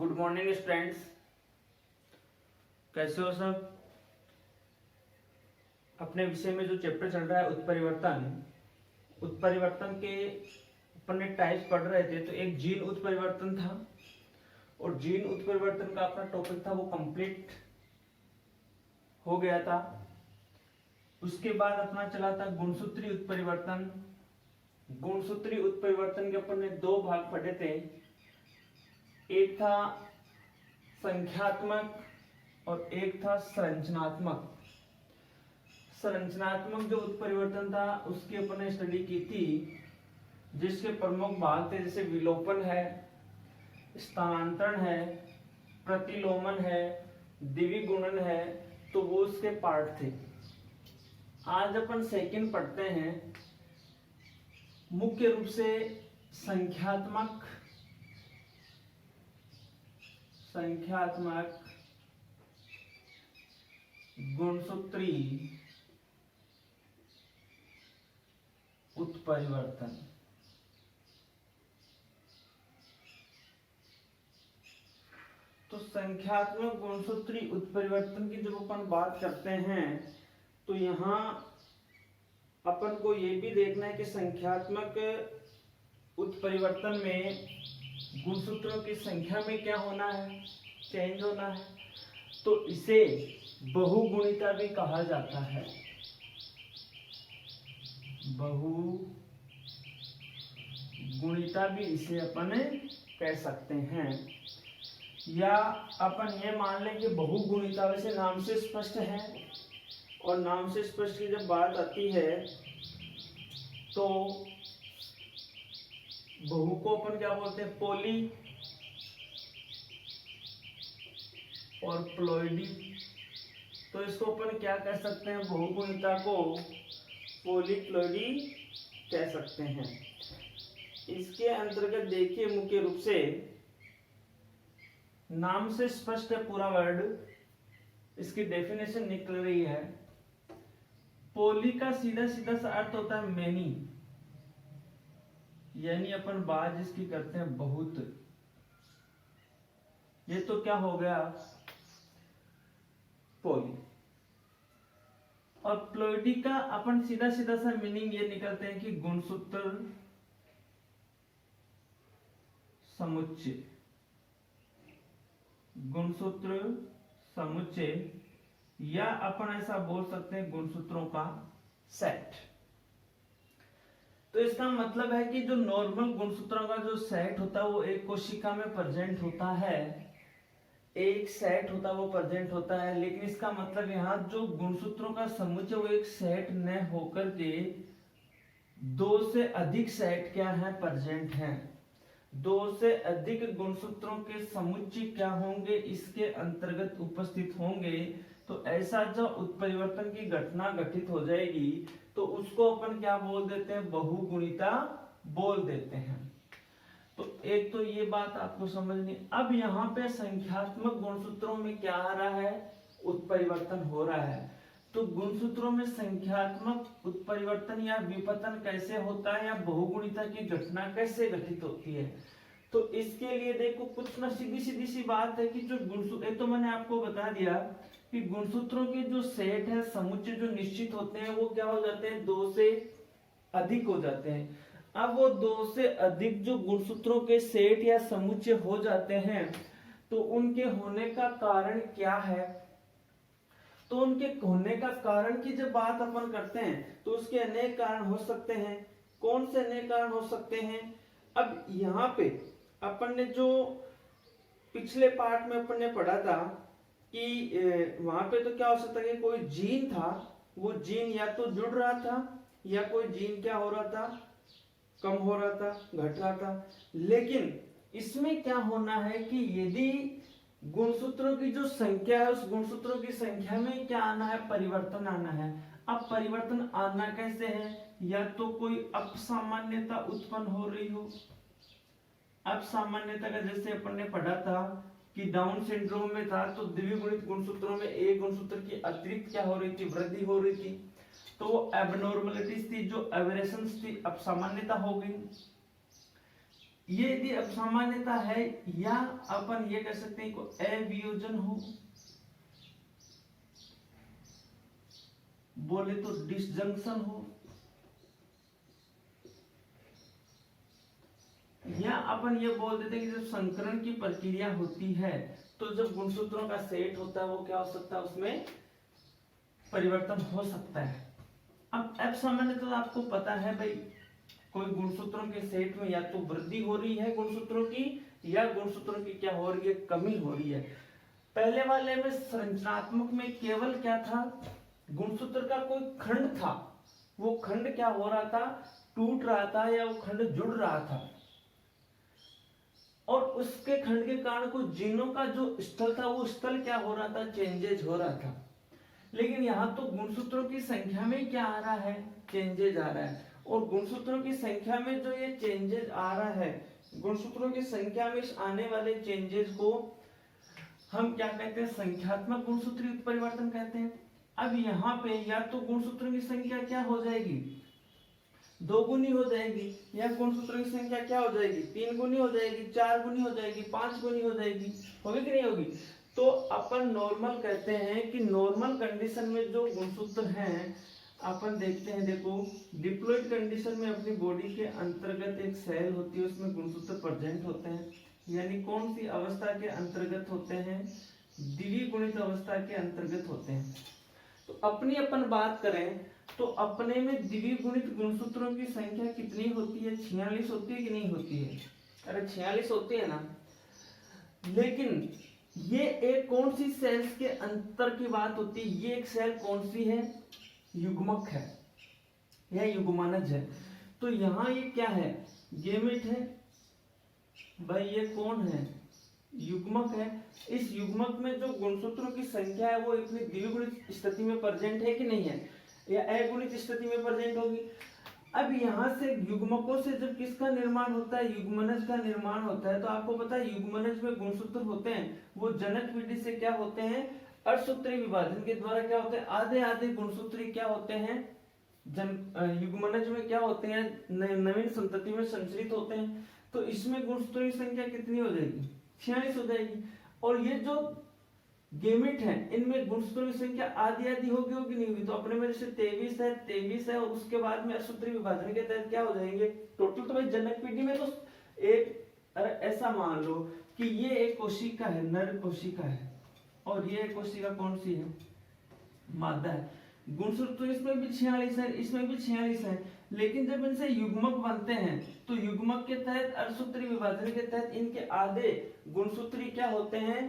Good morning students, कैसे हो सब। अपने विषय में जो चैप्टर चल रहा है उत्परिवर्तन के अपन ने टाइप्स पढ़ रहे थे। तो एक जीन उत्परिवर्तन था और जीन उत्परिवर्तन का अपना टॉपिक था वो कंप्लीट हो गया था। उसके बाद अपना चला था गुणसूत्री उत्परिवर्तन। गुणसूत्री उत्परिवर्तन के अपन ने दो भाग पढ़े थे, एक था संख्यात्मक और एक था संरचनात्मक। संरचनात्मक जो उत्परिवर्तन था उसकी अपन ने स्टडी की थी, जिसके प्रमुख भाग थे जैसे विलोपन है, स्थानांतरण है, प्रतिलोमन है, द्विगुणन है, तो वो उसके पार्ट थे। आज अपन सेकंड पढ़ते हैं, मुख्य रूप से संख्यात्मक गुणसूत्री उत्परिवर्तन। तो संख्यात्मक गुणसूत्री उत्परिवर्तन की जब अपन बात करते हैं तो यहाँ अपन को ये भी देखना है कि संख्यात्मक उत्परिवर्तन में गुणसूत्रों की संख्या में क्या होना है, चेंज होना है। तो इसे बहुगुणिता भी कहा जाता है। बहुगुणिता भी इसे अपन कह सकते हैं, या अपन ये मान लें कि बहुगुणिता वैसे नाम से स्पष्ट है, और नाम से स्पष्ट की जब बात आती है तो बहु को अपन क्या बोलते हैं, पोली और प्लॉइडी। तो इसको अपन क्या कह सकते हैं, बहुगुणिता को पोलीप्लॉइडी कह सकते हैं। इसके अंतर्गत देखिए, मुख्य रूप से नाम से स्पष्ट है पूरा वर्ड, इसकी डेफिनेशन निकल रही है। पोली का सीधा सीधा सा अर्थ होता है मैनी, यानी अपन बात जिसकी करते हैं बहुत। ये तो क्या हो गया, पोली। और प्लॉइडी का अपन सीधा सीधा सा मीनिंग ये निकलते हैं कि गुणसूत्र समुच्चय। गुणसूत्र समुच्चय, या अपन ऐसा बोल सकते हैं गुणसूत्रों का सेट। तो इसका मतलब है कि जो नॉर्मल गुणसूत्रों का जो सेट होता है वो एक कोशिका में प्रेजेंट होता है, एक सेट होता है वो प्रेजेंट होता है। लेकिन इसका मतलब यहाँ जो गुणसूत्रों का समुच्चय वो एक सेट न होकर के दो से अधिक सेट क्या है, प्रेजेंट हैं। दो से अधिक गुणसूत्रों के समुच्चय क्या होंगे, इसके अंतर्गत उपस्थित होंगे। तो ऐसा जो उत्परिवर्तन की घटना घटित हो जाएगी तो उसको अपन क्या बोल देते हैं, बहुगुणिता बोल देते हैं। तो एक तो ये बात आपको समझनी। अब यहाँ पे संख्यात्मक गुणसूत्रों में क्या आ रहा है, उत्परिवर्तन हो रहा है। तो गुणसूत्रों में संख्यात्मक उत्परिवर्तन या विपतन कैसे होता है, या बहुगुणिता की घटना कैसे घटित होती है। तो इसके लिए देखो कुछ ना सीधी सीधी सी बात है कि जो गुणसूत्र, एक तो मैंने आपको बता दिया कि गुणसूत्रों के जो सेट है, समुच्चय जो निश्चित होते हैं वो क्या हो जाते हैं, दो से अधिक हो जाते हैं। अब वो दो से अधिक जो गुणसूत्रों के सेट या समुच्चय हो जाते हैं तो उनके होने का कारण क्या है। तो उनके होने का कारण की जब बात अपन करते हैं तो उसके अनेक कारण हो सकते हैं। कौन से अनेक कारण हो सकते हैं। अब यहाँ पे अपन ने जो पिछले पार्ट में अपन ने पढ़ा था कि वहां पे तो क्या हो सकता है कि कोई जीन था, वो जीन या तो जुड़ रहा था या कोई जीन क्या हो रहा था, कम हो रहा था, घट रहा था। लेकिन इसमें क्या होना है कि यदि गुणसूत्रों की जो संख्या है उस गुणसूत्रों की संख्या में क्या आना है, परिवर्तन आना है। अब परिवर्तन आना कैसे है, या तो कोई अपसामान्यता उत्पन्न हो रही हो। अपसामान्यता का जैसे अपन ने पढ़ा था कि डाउन सिंड्रोम में था तो द्विगुणित गुणसूत्रों में एक गुणसूत्र की अतिरिक्त क्या हो रही थी, वृद्धि हो रही थी। तो एबनॉर्मलिटीज थी, जो एबरेशंस थी, अब सामान्यता हो गई। ये यदि असामान्यता है या अपन ये कह सकते हैं को अवियोजन हो, बोले तो डिसजंक्शन हो, या अपन ये बोल देते हैं कि जब संकरण की प्रक्रिया होती है तो जब गुणसूत्रों का सेट होता है वो क्या हो सकता है, उसमें परिवर्तन हो सकता है। अब असामान्य तो आपको पता है भाई, कोई गुणसूत्रों के सेट में या तो वृद्धि हो रही है गुणसूत्रों की, या गुणसूत्रों की क्या हो रही है, कमी हो रही है। पहले वाले में संरचनात्मक में केवल क्या था, गुणसूत्र का कोई खंड था, वो खंड क्या हो रहा था, टूट रहा था या वो खंड जुड़ रहा था, और उसके खंड के कारण कुछ जीनों का जो स्थल था वो स्थल क्या हो रहा था, चेंजेज हो रहा था। लेकिन यहाँ तो गुणसूत्रों की संख्या में क्या आ रहा है, चेंजेज आ रहा है, और गुणसूत्रों की संख्या में जो ये चेंजेज आ रहा है, गुणसूत्रों की संख्या में इस आने वाले चेंजेज को हम क्या कहते हैं, संख्यात्मक गुणसूत्रीय परिवर्तन कहते हैं। अब यहाँ पे या तो गुणसूत्रों की संख्या क्या हो जाएगी, 2 गुनी हो जाएगी, या गुणसूत्रों की संख्या क्या हो जाएगी, 3 गुनी हो जाएगी, 4 गुनी हो जाएगी, 5 गुनी हो जाएगी, होगी कि नहीं होगी। तो अपन नॉर्मल कहते हैं कि नॉर्मल कंडीशन में जो गुणसूत्र हैं अपन देखते हैं, देखो डिप्लॉइड कंडीशन में अपनी बॉडी के अंतर्गत एक सेल होती है, उसमें गुणसूत्र प्रेजेंट होते हैं, यानी कौन सी अवस्था के अंतर्गत होते हैं, द्विगुणित अवस्था के अंतर्गत होते हैं। तो अपनी अपन बात करें तो अपने में द्विगुणित गुणसूत्रों की संख्या कितनी होती है, 46 होती है कि नहीं होती है, अरे 46 होती है ना। लेकिन ये एक कौन सी सेल्स के अंतर की बात होती है, ये एक सेल कौन सी है, युग्मक है या युग्मनज है। तो यहाँ ये क्या है, गेमेट है भाई, ये कौन है, युग्मक है। इस युग्मक में जो गुणसूत्रों की संख्या है वो इतनी द्विगुणित स्थिति में प्रेजेंट है कि नहीं है, या अगुणित स्थिति में प्रेजेंट होगी। अब यहाँ से युग्मकों से जब किसका निर्माण होता है, युग्मनज का निर्माण होता है। तो आपको पता है युग्मनज में गुणसूत्र होते हैं वो जनक पीढ़ी से क्या होते हैं, अर्धसूत्री विभाजन के द्वारा क्या होते हैं, आधे आधे गुणसूत्री क्या होते हैं, युग्मनज में क्या होते हैं, नवीन संतति में संचरित होते हैं। तो इसमें गुणसूत्रों की संख्या कितनी हो जाएगी, 46 हो जाएगी। और ये जो गेमिट है इनमें गुणसूत्रों की संख्या आधी आधी होगी नहीं होगी। तो अपने में जैसे 23 है और उसके बाद में अर्धसूत्री विभाजन के तहत क्या हो जाएंगे टोटल। तो भाई जनक पीढ़ी में तो एक ऐसा मान लो कि ये एक कोशिका है, नर कोशिका है, और ये कोशिका कौन सी है, मादा है। गुणसूत्र तो इसमें भी 46 है, इसमें भी 46 है। लेकिन जब इनसे युग्मक बनते हैं तो युग्मक के तहत अर्धसूत्री विभाजन के तहत इनके आधे गुणसूत्री क्या होते हैं,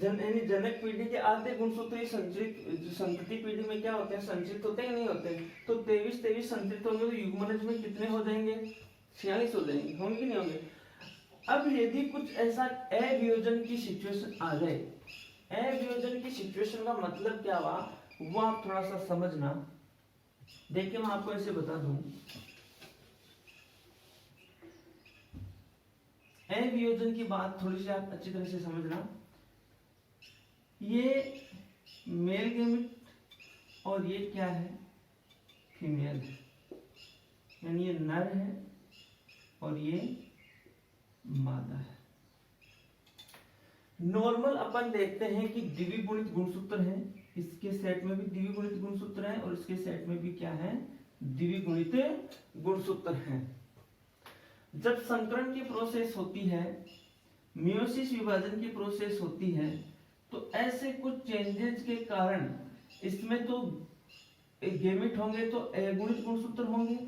जनक पीढ़ी के आधे गुणसूत्री संचित संतति पीढ़ी में क्या होते हैं, संचित होते हैं नहीं होते। तो 23 संचित होंगे तो युग्मनज में कितने हो जाएंगे, 46 हो जाएंगे, होंगे कि नहीं होंगे। अब यदि कुछ ऐसा अवियोजन की सिचुएशन आ जाए, अवियोजन की सिचुएशन का मतलब क्या हुआ वो आप थोड़ा सा समझना। देखिए मैं आपको ऐसे बता दूं, अवियोजन की बात थोड़ी सी आप अच्छी तरह से समझना। ये मेल गेमिट और ये क्या है, फीमेल है, यानी ये नर है और ये मादा है। नॉर्मल अपन देखते हैं कि द्विगुणित गुणसूत्र है, इसके सेट में भी द्विगुणित गुणसूत्र है और इसके सेट में भी क्या है, द्विगुणित गुणसूत्र है। जब संकरण की प्रोसेस होती है, मियोसिस विभाजन की प्रोसेस होती है, तो ऐसे कुछ चेंजेस के कारण इसमें तो गेमिट होंगे तो अगुणित गुणसूत्र होंगे,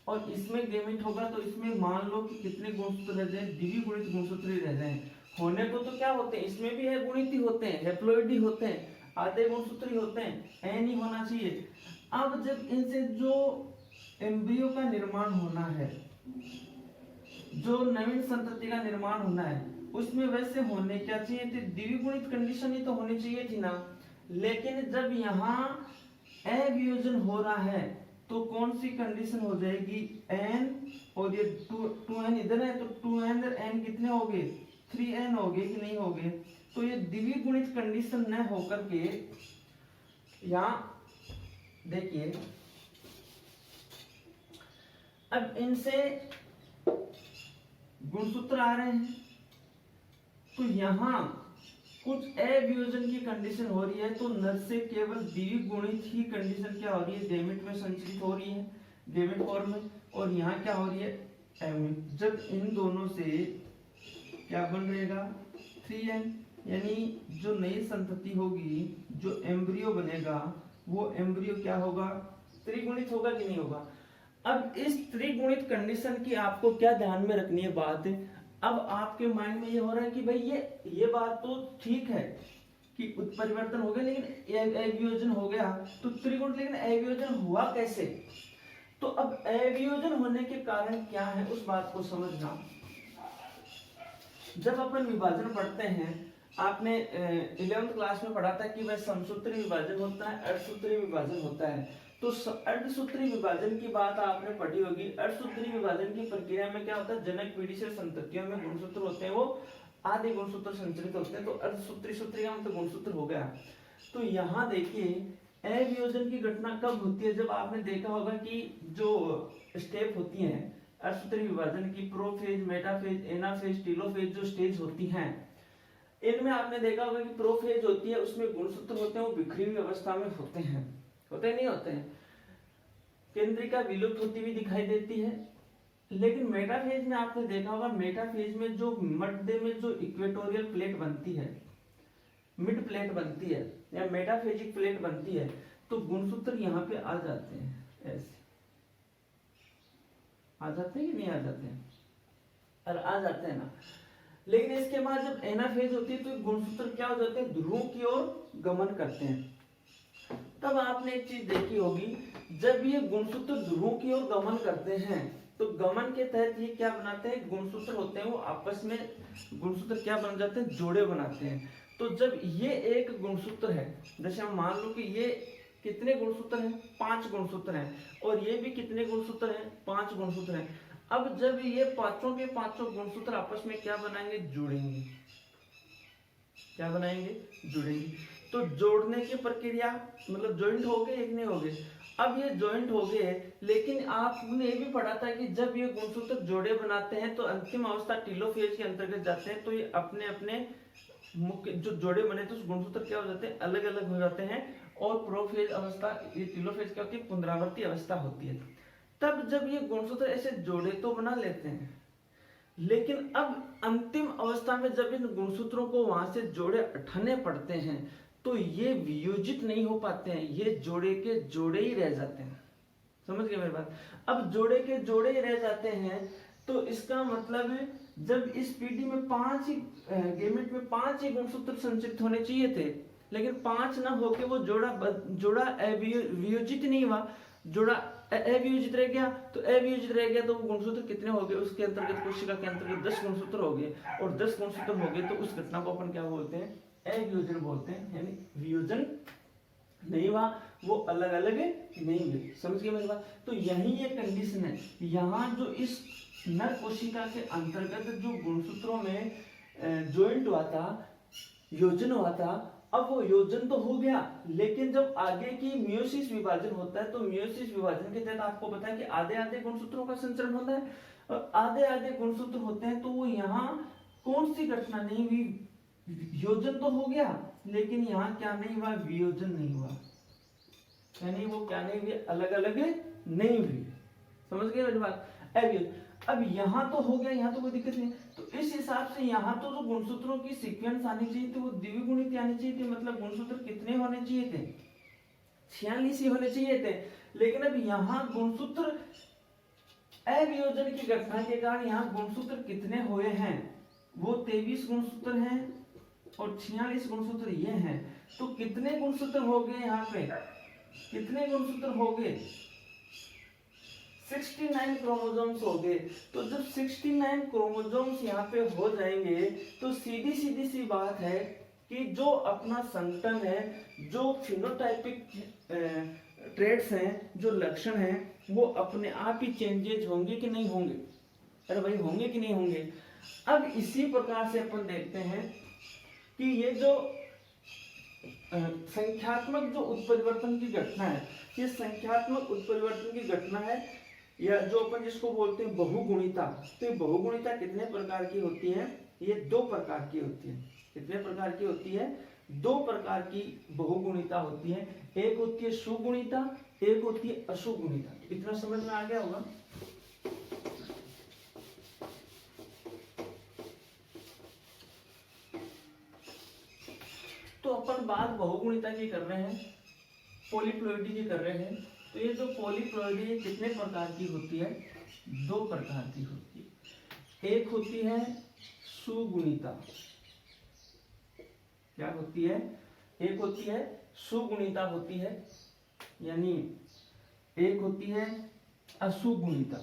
और इसमें गेमिट होगा तो इसमें मान लो कि कितने गुणसूत्र रह जाए, द्विगुणित गुणसूत्र ही रह जाए। होने को तो क्या होते हैं, इसमें भी अगुणित ही होते हैं, हैप्लॉइड ही होते हैं, आधे गुणसूत्र ही होते हैं, एन ही होना चाहिए। अब जब इनसे जो एम्ब्रियो का निर्माण होना है, जो नवीन संतति का निर्माण होना है, उसमें वैसे होने क्या चाहिए थे, द्विगुणित कंडीशन ही तो होनी चाहिए थी ना। लेकिन जब यहाँ अवियोजन हो रहा है तो कौन सी कंडीशन हो जाएगी, n, और ये 2n इधर है तो 2n और n कितने हो गए, 3n हो गए कि नहीं हो गए। तो ये द्विगुणित कंडीशन न होकर के यहाँ देखिए, अब इनसे गुणसूत्र आ रहे हैं, तो यहाँ कुछ अवियोजन की कंडीशन हो रही है, तो नर से केवल द्विगुणित ही कंडीशन क्या हो रही है, गैमेट में संचित हो रही है, गैमेट फॉर्म में। और यहाँ क्या हो रही है, एमिट। जब इन दोनों से क्या बन रहेगा, 3n, यानी जो नई संतति होगी, जो एम्ब्रियो बनेगा, वो एम्ब्रियो क्या होगा, त्रिगुणित होगा कि नहीं होगा। अब इस त्रिगुणित कंडीशन की आपको क्या ध्यान में रखनी है बात, अब आपके माइंड में ये हो रहा है कि भाई ये बात तो ठीक है कि उत्परिवर्तन हो गया, लेकिन अवियोजन हो गया तो त्रिगुण, लेकिन अवियोजन हुआ कैसे। तो अब अवियोजन होने के कारण क्या है उस बात को समझना। जब अपन विभाजन पढ़ते हैं, आपने 11th क्लास में पढ़ा था कि वह समसूत्री विभाजन होता है, अर्धसूत्री विभाजन होता है। तो अर्धसूत्री विभाजन की बात आपने पढ़ी होगी। अर्धसूत्री विभाजन की प्रक्रिया में क्या होता है, जनक पीढ़ी से संततियों में गुणसूत्र होते हैं, वो आधे गुणसूत्र संचरित होते हैं। तो अर्धसूत्री सूत्री का मतलब गुणसूत्र हो गया। तो यहाँ देखिए अवियोजन की घटना कब होती है, जब आपने देखा होगा कि जो स्टेप होती हैं अर्धसूत्री विभाजन की, प्रोफेज, मेटाफेज, एनाफेज, टेलोफेज जो स्टेज होती हैं, इनमें आपने देखा होगा कि प्रोफेज होती है, उसमें गुणसूत्र होते हैं, वो बिखरी हुई अवस्था में होते हैं, होते नहीं होते हैं, केंद्रिका विलुप्त होती हुई दिखाई देती है। लेकिन मेटाफेज में आपने देखा होगा, मेटाफेज में जो मध्य में जो इक्वेटोरियल प्लेट बनती है, मिड प्लेट बनती है या मेटाफेजिक प्लेट बनती है, तो गुणसूत्र यहाँ पे आ जाते हैं, ऐसे आ जाते हैं कि नहीं आ जाते हैं, और आ जाते हैं ना। लेकिन इसके बाद जब एनाफेज होती है तो गुणसूत्र क्या हो जाते हैं, ध्रुव की ओर गमन करते हैं। तब आपने एक चीज देखी होगी, जब ये गुणसूत्र ध्रुव की ओर गमन करते हैं तो गमन के तहत ये क्या बनाते हैं, गुणसूत्र होते हैं वो आपस में गुणसूत्र क्या बन जाते हैं, जोड़े बनाते हैं। तो जब ये एक गुणसूत्र है, जैसे हम मान लो कि ये कितने गुणसूत्र हैं, 5 गुणसूत्र हैं, और ये भी कितने गुणसूत्र हैं, 5 गुणसूत्र हैं। अब जब ये पांचों के पांचों गुणसूत्र आपस में क्या बनाएंगे, जुड़ेंगे। क्या बनाएंगे, जुड़ेंगे। तो जोड़ने की प्रक्रिया मतलब ज्वाइंट हो गए, एक नहीं हो गए। अब ये ज्वाइंट हो गए, लेकिन आपने ये भी पढ़ा था कि जब ये गुणसूत्र जोड़े बनाते हैं तो अंतिम अवस्था टेलोफेज के अंतर्गत जाते हैं, तो ये अपने अपने मुख्य जो जोड़े बने तो गुणसूत्र क्या हो जाते हैं, अलग अलग हो जाते हैं। और प्रोफेज अवस्था, ये टेलोफेज क्या होती है, पुनरावर्ती अवस्था होती है। तब जब ये गुणसूत्र ऐसे जोड़े तो बना लेते हैं, लेकिन अब अंतिम अवस्था में जब इन गुणसूत्रों को वहां से जोड़े उठाने पड़ते हैं तो ये वियोजित नहीं हो पाते हैं, ये जोड़े के जोड़े ही रह जाते हैं। समझ गए मेरी बात। अब जोड़े के जोड़े ही रह जाते हैं, तो इसका मतलब जब इस पीढ़ी में 5 ही गैमेट में 5 ही गुणसूत्र संचित होने चाहिए थे, लेकिन 5 ना होके वो जोड़ा वियोजित नहीं हुआ, जोड़ा अवियोजित रह गया। तो अवियोजित रह गया तो वो गुणसूत्र कितने हो गए, उसके अंतर्गत कोशिका के अंतर्गत 10 गुणसूत्र हो गए, और 10 गुणसूत्र हो गए तो उस घटना को अपन क्या बोलते हैं, अवियोजन बोलते हैं। यानी वियोजन नहीं हुआ, वो अलग अलग नहीं हुए। समझ गए मेरी बात। तो यही ये कंडीशन है, यहाँ जो इस नर कोशिका के अंतर्गत जो गुणसूत्रों में ज्वाइंट हुआ था, योजन हुआ था, अब वो योजन तो हो गया, लेकिन जब आगे की मियोसिस विभाजन होता है तो मियोसिस विभाजन के तहत आपको पता है कि आधे आधे गुणसूत्रों का संचरण होता है, और आधे आधे गुणसूत्र होते हैं। तो वो यहाँ कौन सी घटना नहीं हुई, योजन तो हो गया, लेकिन यहाँ क्या नहीं हुआ, वियोजन नहीं हुआ, यानी वो क्या नहीं हुई, अलग अलग नहीं हुई। समझ गए मेरी बात। अब यहाँ तो हो गया, यहाँ तो कोई दिक्कत नहीं। तो इस हिसाब से यहाँ तो जो गुणसूत्रों की सीक्वेंस आनी चाहिए थी वो द्विगुणित आनी चाहिए थी, मतलब गुणसूत्र कितने होने चाहिए थे, 46 ही होने चाहिए थे। लेकिन अब यहाँ गुणसूत्र अवियोजन की घटना के कारण यहाँ गुणसूत्र कितने हुए हैं, वो 23 गुणसूत्र हैं और 46 गुणसूत्र ये हैं। तो कितने गुणसूत्र हो गए यहाँ पे, कितने गुणसूत्र हो गए, 69 क्रोमोसोम्स हो गए। तो जब 69 क्रोमोसोम्स यहाँ पे हो जाएंगे तो सीधी सीधी सी बात है कि जो अपना संगठन है, जो फिनोटाइपिक ट्रेड्स हैं, जो लक्षण हैं, वो अपने आप ही चेंजेज होंगे कि नहीं होंगे, अरे भाई होंगे कि नहीं होंगे। अब इसी प्रकार से अपन देखते हैं कि ये जो संख्यात्मक जो उत्परिवर्तन की घटना है, ये संख्यात्मक उत्परिवर्तन की घटना है, या जो अपन जिसको बोलते हैं बहुगुणिता, तो ये बहुगुणिता कितने प्रकार की होती है? ये दो प्रकार की होती है। कितने प्रकार की होती है? दो प्रकार की बहुगुणिता होती है। एक होती है सुगुणिता, एक होती है अशुगुणिता। इतना समझ में आ गया होगा। तो अपन बात बहुगुणिता की कर रहे हैं, पॉलीप्लॉइडी की कर रहे हैं। तो ये जो पॉलीप्लॉइडी है कितने प्रकार की होती है? दो प्रकार की होती है। एक होती है सुगुणिता। क्या होती है? एक होती है सुगुणिता होती है, यानी एक होती है अशुगुणिता।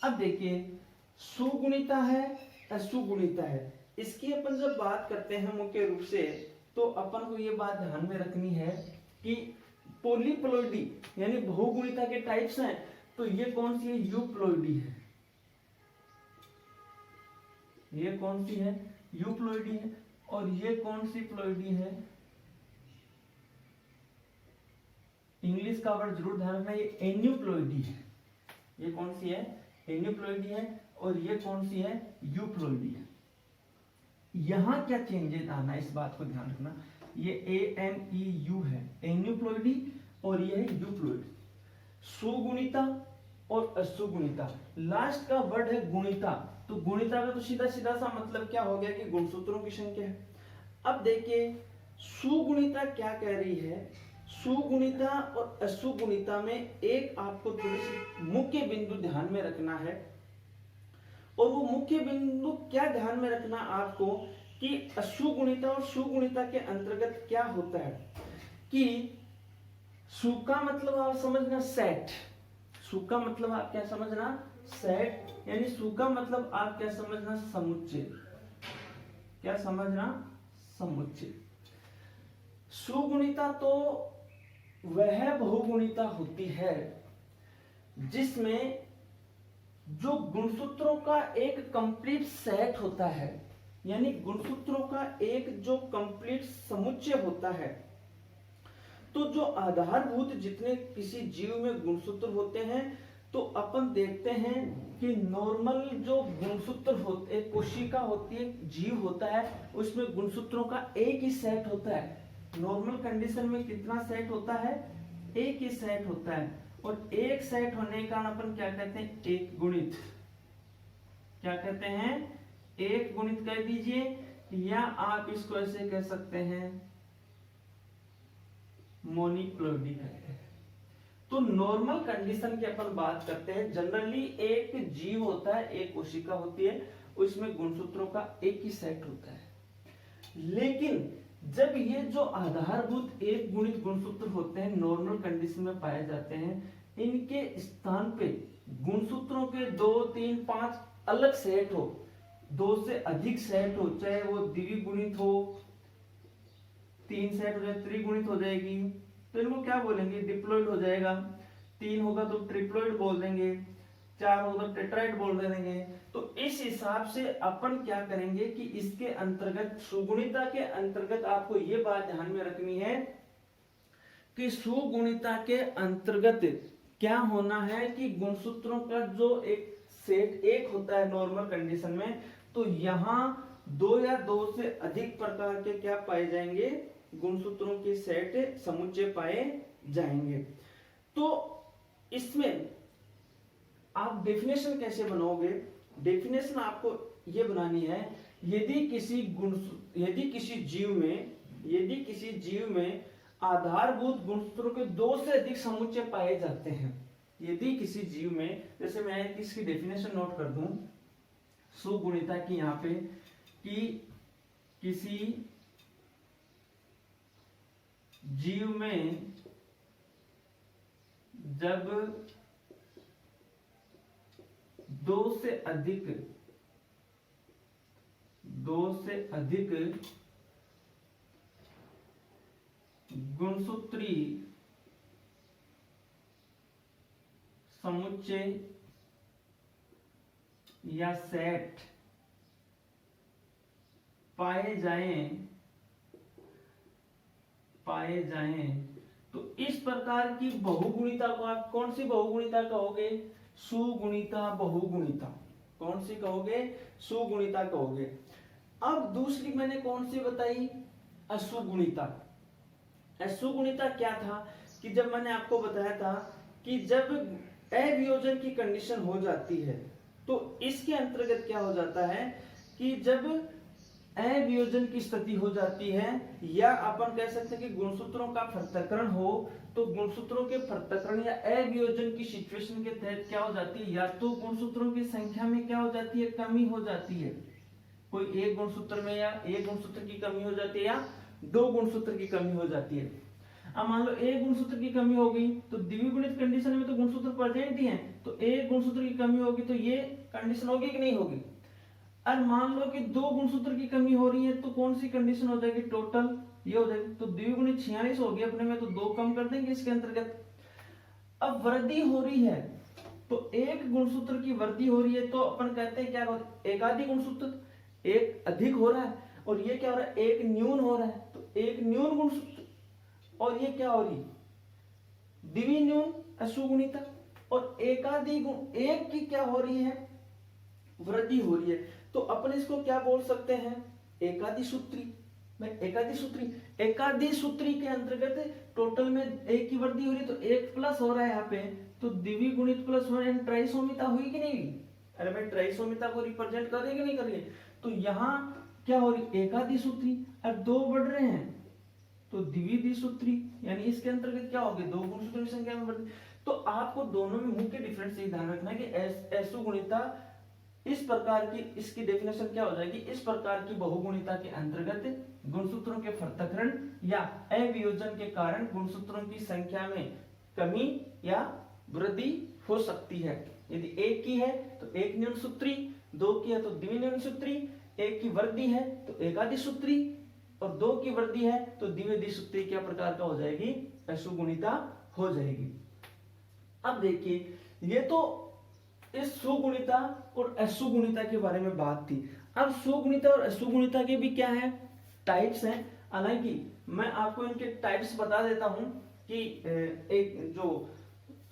अब देखिए, सुगुणिता है, अशुगुणिता है। इसकी अपन जब बात करते हैं मुख्य रूप से, तो अपन को ये बात ध्यान में रखनी है कि पॉलीप्लॉइडी यानी बहुगुणिता के टाइप्स हैं। तो ये कौन सी है? यूप्लॉइडी है। ये कौन सी है? यूप्लॉइडी है। और ये कौन सी प्लॉइडी है? इंग्लिश का वर्ड जरूर ध्यान रखना, ये एन्यूप्लॉइडी है। ये कौन सी है? एन्यूप्लॉइडी है। और ये कौन सी है? यूप्लॉइडी है। यहां क्या चेंजेस आना है इस बात को ध्यान रखना। ये ANEU है एन्यूप्लॉइडी, और ये है यूप्लॉइडी। सुगुणिता और अशुगुणिता। लास्ट का वर्ड है गुणिता। तो गुणिता का तो सीधा सीधा सा मतलब क्या हो गया कि गुणसूत्रों की संख्या है। अब देखिए सुगुणिता क्या कह रही है। सुगुणिता और अशुगुणिता में एक आपको थोड़ी सी मुख्य बिंदु ध्यान में रखना है। और वो मुख्य बिंदु क्या ध्यान में रखना आपको कि अशुगुणिता और सुगुणिता के अंतर्गत क्या होता है कि सु का मतलब आप समझना सेट। सु का मतलब आप क्या समझना? सेट। यानी सु का मतलब आप क्या समझना? समुच्चय। क्या समझना? समुच्चय। सुगुणिता तो वह बहुगुणिता होती है जिसमें जो गुणसूत्रों का एक कंप्लीट सेट होता है, यानी गुणसूत्रों का एक जो कंप्लीट समुच्चय होता है। तो जो आधारभूत जितने किसी जीव में गुणसूत्र होते हैं, तो अपन देखते हैं कि नॉर्मल जो गुणसूत्र होते, एक कोशिका होती है, जीव होता है, उसमें गुणसूत्रों का एक ही सेट होता है। नॉर्मल कंडीशन में कितना सेट होता है? एक ही सेट होता है। और एक सेट होने का अपन क्या कहते हैं? एक गुणित। क्या कहते हैं? एक गुणित कह दीजिए, या आप इसको ऐसे कह सकते हैं मोनिक्लोडी कहते हैं। तो नॉर्मल कंडीशन की अपन बात करते हैं। जनरली एक जीव होता है, एक कोशिका होती है, उसमें गुणसूत्रों का एक ही सेट होता है। लेकिन जब ये जो आधारभूत एक गुणित गुणसूत्र होते हैं नॉर्मल कंडीशन में पाए जाते हैं, इनके स्थान पे गुणसूत्रों के 2, 3, 5 अलग सेट हो, 2 से अधिक सेट हो, चाहे वो द्विगुणित हो, 3 सेट हो जाए त्रिगुणित हो जाएगी, तो इनको क्या बोलेंगे? डिप्लॉइड हो जाएगा। 3 होगा तो ट्रिप्लॉइड बोल देंगे, 4 होगा तो टेट्राइड बोल देंगे। तो इस हिसाब से अपन क्या करेंगे कि इसके अंतर्गत सुगुणिता के अंतर्गत आपको ये बात ध्यान में रखनी है कि सुगुणिता के अंतर्गत क्या होना है कि गुणसूत्रों का जो एक सेट एक होता है नॉर्मल कंडीशन में, तो यहां 2 या 2 से अधिक प्रकार के क्या पाए जाएंगे? गुणसूत्रों के सेट समुच्चय पाए जाएंगे। तो इसमें आप डेफिनेशन कैसे बनाओगे? डेफिनेशन आपको यह बनानी है, यदि किसी जीव में आधारभूत गुणसूत्रों के 2 से अधिक समुच्चय पाए जाते हैं, यदि किसी जीव में, जैसे मैं इसकी डेफिनेशन नोट कर दूं सुगुणिता की यहां पे, कि किसी जीव में जब 2 से अधिक गुणसूत्री समुच्चय या सेट पाए जाएं, तो इस प्रकार की बहुगुणिता को आप कौन सी बहुगुणिता कहोगे? सुगुणिता बहुगुणिता। कौन सी कहोगे? सुगुणिता कहोगे। अब दूसरी मैंने कौन सी बताई? असुगुणिता। असुगुणिता क्या था कि जब मैंने आपको बताया था कि जब अवियोजन की कंडीशन हो जाती है तो इसके अंतर्गत क्या हो जाता है कि जब अवियोजन की स्थिति हो जाती है या अपन कह सकते हैं कि गुणसूत्रों का पृथक्करण हो, तो गुणसूत्रों के पृथक्करण या अवियोजन की सिचुएशन के तहत क्या हो जाती है? या तो गुणसूत्रों की संख्या में क्या हो जाती है? कमी हो जाती है। कोई एक गुणसूत्र में या एक गुणसूत्र की कमी हो जाती है या दो गुणसूत्र की कमी हो जाती है। अब मान लो एक गुणसूत्र की कमी हो गई तो द्विगुणित कंडीशन में तो गुणसूत्र प्रेजेंट ही है, तो एक गुणसूत्र की कमी होगी तो ये कंडीशन होगी कि नहीं होगी? और मान लो कि दो गुणसूत्र की कमी हो रही है तो कौन सी कंडीशन हो जाएगी? टोटल ये हो जाएगी। तो द्विगुणित 46 हो गया अपने में, तो दो कम कर देंगे इसके अंतर्गत। अब वृद्धि हो रही है तो एक गुणसूत्र की वृद्धि हो रही है तो अपन कहते हैं क्या? एकाधिक गुणसूत्र, एक अधिक हो रहा है और ये क्या हो रहा है? एक न्यून हो रहा है। तो एक न्यून गुणसूत्र और ये क्या हो रही? द्विन्यून असुगुणिता। और एकाधिक एक की क्या हो रही है? वृद्धि हो रही है। तो अपन इसको क्या बोल सकते हैं? एकाधिसूत्री। एकाधिसूत्री के अंतर्गत टोटल में एक की वृद्धि हो रही है तो एक प्लस हो रहा है यहाँ पे, तो द्विगुणित प्लस हो रहा है, ट्राइसोमिता हुई कि नहीं? अरे भाई ट्राइसोमिता को रिप्रेजेंट कर रही है कि नहीं कर रही है? तो यहाँ क्या हो रही? एकाधिसूत्री। अब दो बढ़ रहे हैं तो द्विदिसूत्री, यानी इसके अंतर्गत क्या होगी? दो गुणसूत्रों की संख्या में वृद्धि। तो आपको दोनों में मुख्य डिफरेंस ये ध्यान रखना है कि असुगुणिता इस प्रकार की, इसकी डेफिनेशन क्या हो जाएगी? इस प्रकार की बहुगुणिता के अंतर्गत गुणसूत्रों के पृथक्करण या अवियोजन के कारण गुणसूत्रों की संख्या में कमी या वृद्धि हो सकती है। यदि एक की है तो एक न्यून सूत्री, दो की है तो द्विन्यून सूत्री, एक की वृद्धि है तो एकाधिसूत्री और दो की वृद्धि है तो द्विदिसूत्री क्या प्रकार का हो जाएगी? असुगुणिता हो जाएगी। अब देखिए, ये तो इस सुगुणिता और असुगुणिता के बारे में बात थी। अब सुगुणिता और असुगुणिता के भी क्या है? टाइप्स हैं। हालांकि मैं आपको इनके टाइप्स बता देता हूं कि एक जो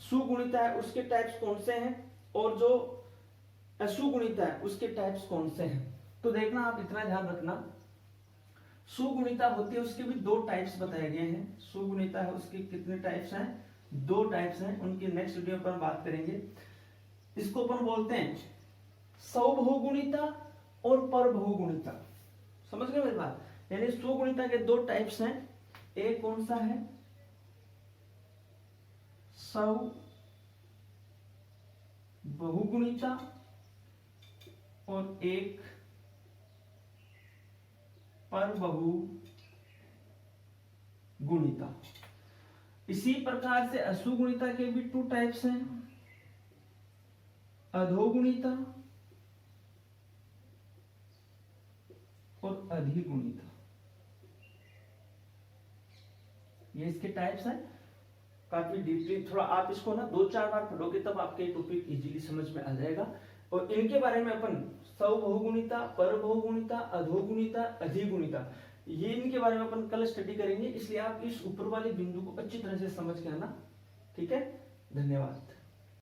सुगुणिता है उसके टाइप्स कौन से हैं और जो असुगुणिता है उसके टाइप्स कौन से हैं। तो देखना, आप इतना ध्यान रखना, सुगुणिता होती है उसके भी दो टाइप्स बताए गए हैं। सुगुणिता है उसके कितने टाइप्स हैं? दो टाइप्स हैं। उनकी नेक्स्ट वीडियो पर बात करेंगे। इसको अपन बोलते हैं स्वबहुगुणिता और परबहुगुणिता। समझ गए मेरी बात? यानी सुगुणिता के दो टाइप्स हैं। एक कौन सा है? स्वबहुगुणिता और एक परबहुगुणिता। इसी प्रकार से असुगुणिता के भी टू टाइप्स हैं, अधोगुणिता और अधिगुणिता। ये इसके टाइप्स हैं। काफी डीपली थोड़ा आप इसको ना 2-4 बार पढ़ोगे तब आपके टॉपिक इजीली समझ में आ जाएगा। और इनके बारे में अपन स्वबहुगुणिता, परबहुगुणिता, अधोगुणिता, अधिगुणिता, ये इनके बारे में अपन कल स्टडी करेंगे। इसलिए आप इस ऊपर वाले बिंदु को अच्छी तरह से समझ के आना। ठीक है, धन्यवाद।